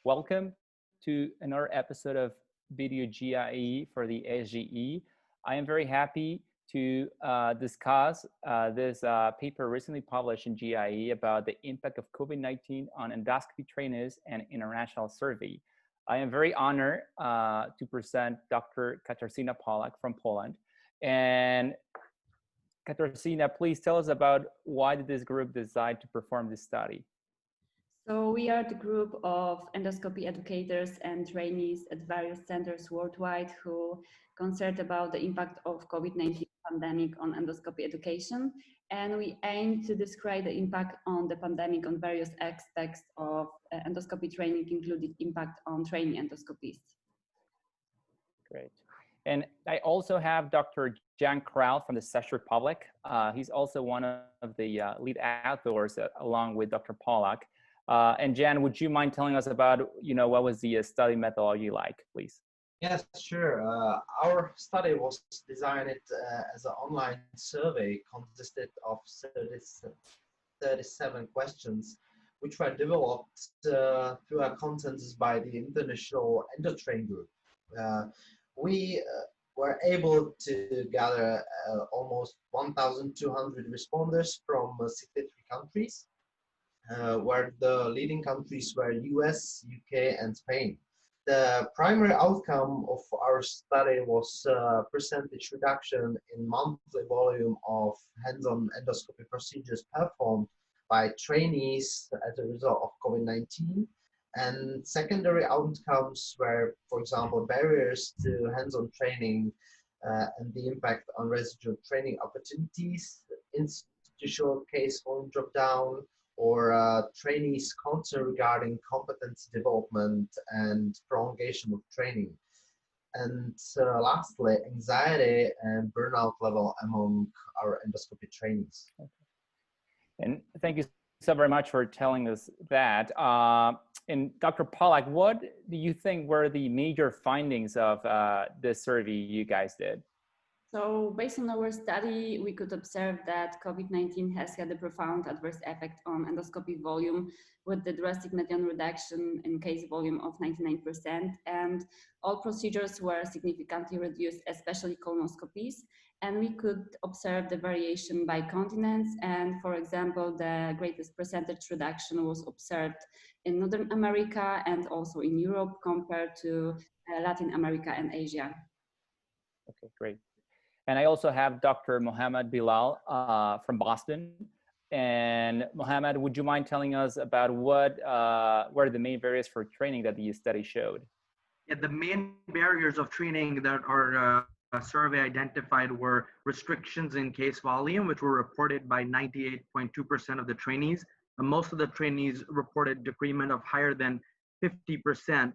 Welcome to another episode of Video GIE for the SGE. I am very happy to discuss this paper recently published in GIE about the impact of COVID-19 on endoscopy trainees and international survey. I am very honored to present Dr. Katarzyna Pawlak from Poland. And Katarzyna, please tell us about why did this group decide to perform this study? So we are the group of endoscopy educators and trainees at various centers worldwide who concerned about the impact of COVID-19 pandemic on endoscopy education. And we aim to describe the impact on the pandemic on various aspects of endoscopy training, including impact on training endoscopists. Great. And I also have Dr. Kral from the Czech Republic. He's also one of the lead authors along with Dr. Pawlak. And Jan, would you mind telling us about, what was the study methodology like, please? Yes, sure. Our study was designed as an online survey consisted of 37 questions, which were developed through a consensus by the International Endotrain Group. We were able to gather almost 1,200 responders from 63 countries. Where the leading countries were US, UK, and Spain. The primary outcome of our study was percentage reduction in monthly volume of hands-on endoscopy procedures performed by trainees as a result of COVID-19. And secondary outcomes were, for example, barriers to hands-on training and the impact on residual training opportunities, institutional case volume drop down, or trainees' concern regarding competency development and prolongation of training. And lastly, anxiety and burnout level among our endoscopy trainees. Okay. And thank you so very much for telling us that. And Dr. Pawlak, what do you think were the major findings of this survey you guys did? So based on our study, we could observe that COVID-19 has had a profound adverse effect on endoscopy volume with the drastic median reduction in case volume of 99%. And all procedures were significantly reduced, especially colonoscopies. And we could observe the variation by continents. And for example, the greatest percentage reduction was observed in Northern America and also in Europe compared to Latin America and Asia. Okay, great. And I also have Dr. Mohammed Bilal from Boston. And Mohammed, would you mind telling us about what were the main barriers for training that the study showed? Yeah, the main barriers of training that our survey identified were restrictions in case volume, which were reported by 98.2% of the trainees. And most of the trainees reported decrement of higher than 50%.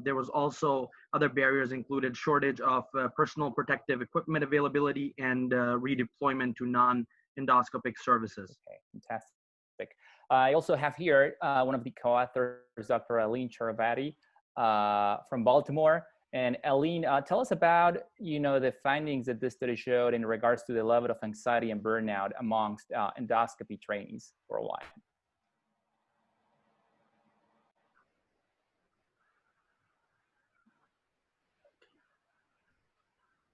There was also other barriers included shortage of personal protective equipment availability and redeployment to non-endoscopic services. Okay, fantastic. I also have here one of the co-authors, Dr. Aline Charavati from Baltimore. And Aline, tell us about, the findings that this study showed in regards to the level of anxiety and burnout amongst endoscopy trainees worldwide.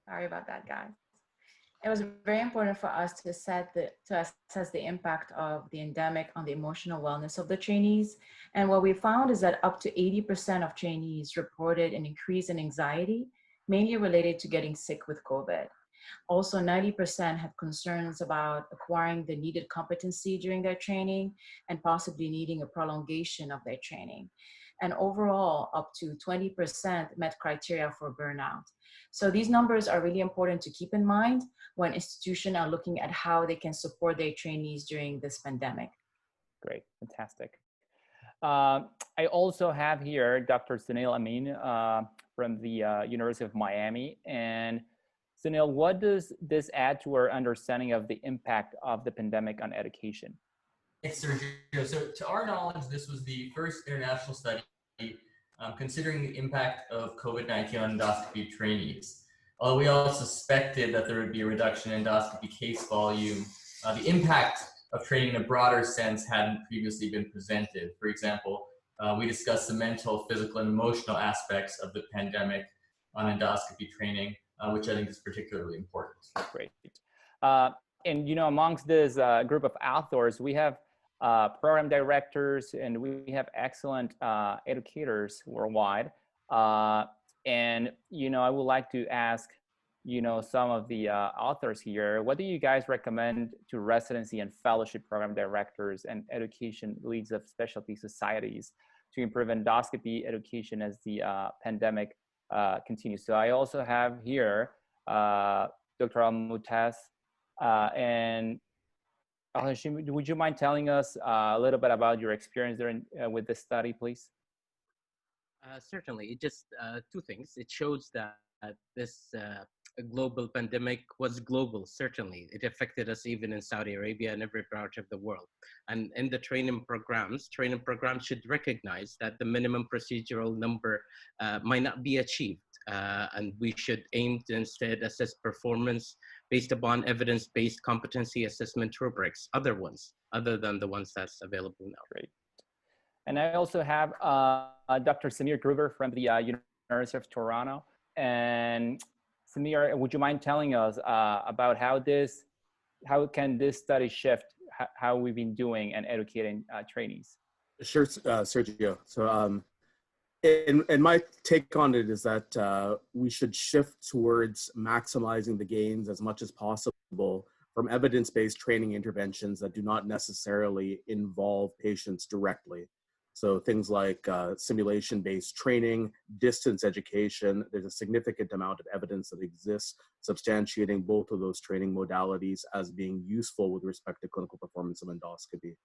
Sorry about that, guys. It was very important for us to assess the impact of the endemic on the emotional wellness of the trainees. And what we found is that up to 80% of trainees reported an increase in anxiety, mainly related to getting sick with COVID. Also, 90% had concerns about acquiring the needed competency during their training and possibly needing a prolongation of their training. And overall, up to 20% met criteria for burnout. So these numbers are really important to keep in mind when institutions are looking at how they can support their trainees during this pandemic. Great, fantastic. I also have here Dr. Sunil Amin from the University of Miami. And Sunil, what does this add to our understanding of the impact of the pandemic on education? Thanks, Sergio. So to our knowledge, this was the first international study considering the impact of COVID-19 on endoscopy trainees. Although we all suspected that there would be a reduction in endoscopy case volume, the impact of training in a broader sense hadn't previously been presented. For example, we discussed the mental, physical, and emotional aspects of the pandemic on endoscopy training, which I think is particularly important. Great. And amongst this group of authors, we have program directors and we have excellent educators worldwide. And I would like to ask some of the authors here, what do you guys recommend to residency and fellowship program directors and education leads of specialty societies to improve endoscopy education as the pandemic continues? So I also have here Dr. Al-Mutaz, and Al-Hashim, would you mind telling us a little bit about your experience during with this study, please? Certainly. It just two things. It shows that this global pandemic was global. Certainly, it affected us even in Saudi Arabia and every part of the world. And in the training programs should recognize that the minimum procedural number might not be achieved, and we should aim to instead assess performance based upon evidence-based competency assessment rubrics, other than the ones that's available now. Great. And I also have Dr. Samir Gruber from the University of Toronto. And Samir, would you mind telling us about how can this study shift how we've been doing and educating trainees? Sure, Sergio. So, and my take on it is that we should shift towards maximizing the gains as much as possible from evidence-based training interventions that do not necessarily involve patients directly. So things like simulation-based training, distance education, there's a significant amount of evidence that exists substantiating both of those training modalities as being useful with respect to clinical performance of endoscopy.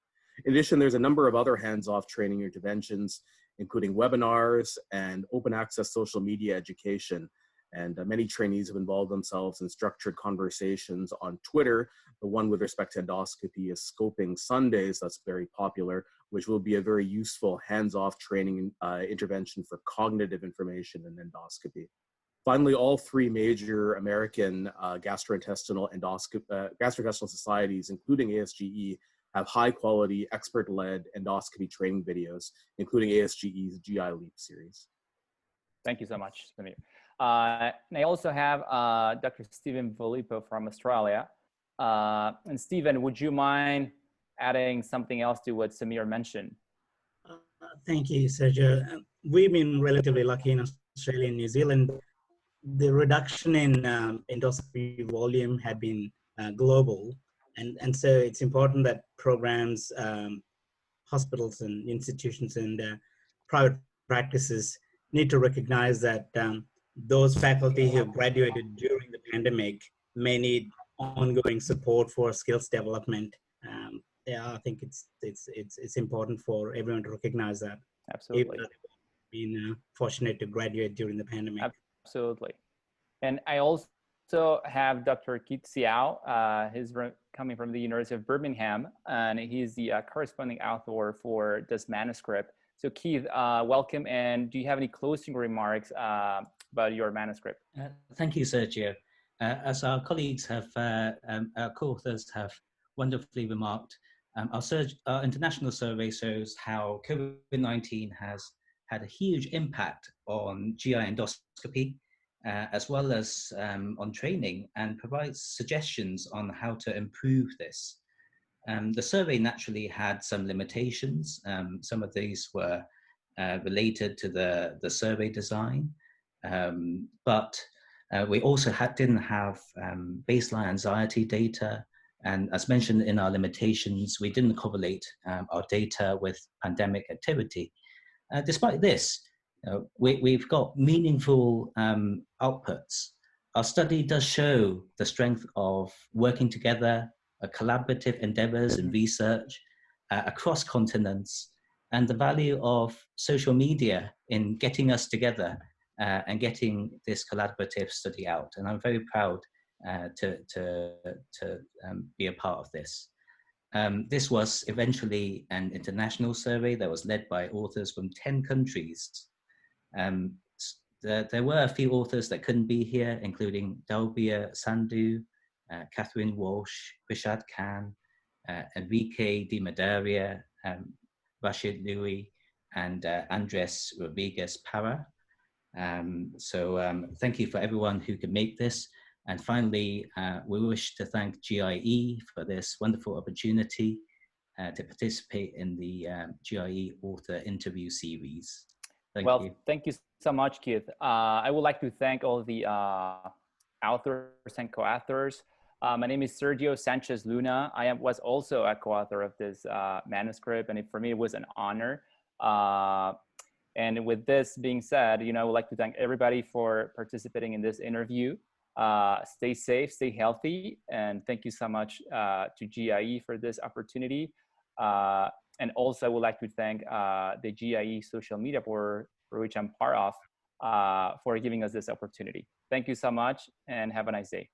In addition, there's a number of other hands-off training interventions, including webinars and open access social media education. And many trainees have involved themselves in structured conversations on Twitter. The one with respect to endoscopy is Scoping Sundays, that's very popular, which will be a very useful hands-off training intervention for cognitive information in endoscopy. Finally, all three major American gastrointestinal societies, including ASGE, have high-quality, expert-led endoscopy training videos, including ASGE's GI Leap series. Thank you so much, Samir. And I also have Dr. Stephen Filippo from Australia. And Stephen, would you mind adding something else to what Samir mentioned? Thank you, Sergio. We've been relatively lucky in Australia and New Zealand. The reduction in endoscopy volume had been global. And so it's important that programs, hospitals and institutions and private practices need to recognize that those faculty who graduated during the pandemic may need ongoing support for skills development. Yeah, I think it's important for everyone to recognize that. Absolutely. Been fortunate to graduate during the pandemic. Absolutely. And I also have Dr. Keith Xiao. He's coming from the University of Birmingham, and he's the corresponding author for this manuscript. So Keith, welcome. And do you have any closing remarks about your manuscript? Thank you, Sergio. As our colleagues have, our co-authors have wonderfully remarked, our international survey shows how COVID-19 has had a huge impact on GI endoscopy, as well as on training, and provides suggestions on how to improve this. The survey naturally had some limitations. Some of these were related to the survey design, but we also didn't have baseline anxiety data. And as mentioned in our limitations, we didn't correlate our data with pandemic activity. Despite this, we've got meaningful outputs. Our study does show the strength of working together, collaborative endeavors in research across continents, and the value of social media in getting us together and getting this collaborative study out. And I'm very proud to be a part of this. This was eventually an international survey that was led by authors from 10 countries. There were a few authors that couldn't be here, including Dalbia Sandhu, Catherine Walsh, Rishad Khan, Enrique Di Madaria, Rashid Louis, and Andres Rodriguez Parra. Thank you for everyone who could make this. And finally, we wish to thank GIE for this wonderful opportunity to participate in the GIE author interview series. Thank you. Thank you so much, Keith. I would like to thank all the authors and co-authors. My name is Sergio Sanchez Luna. I was also a co-author of this manuscript, and for me, it was an honor. And with this being said, I would like to thank everybody for participating in this interview. Stay safe, stay healthy, and thank you so much to GIE for this opportunity. And also I would like to thank the GIE social media board, for which I'm part of, for giving us this opportunity. Thank you so much and have a nice day.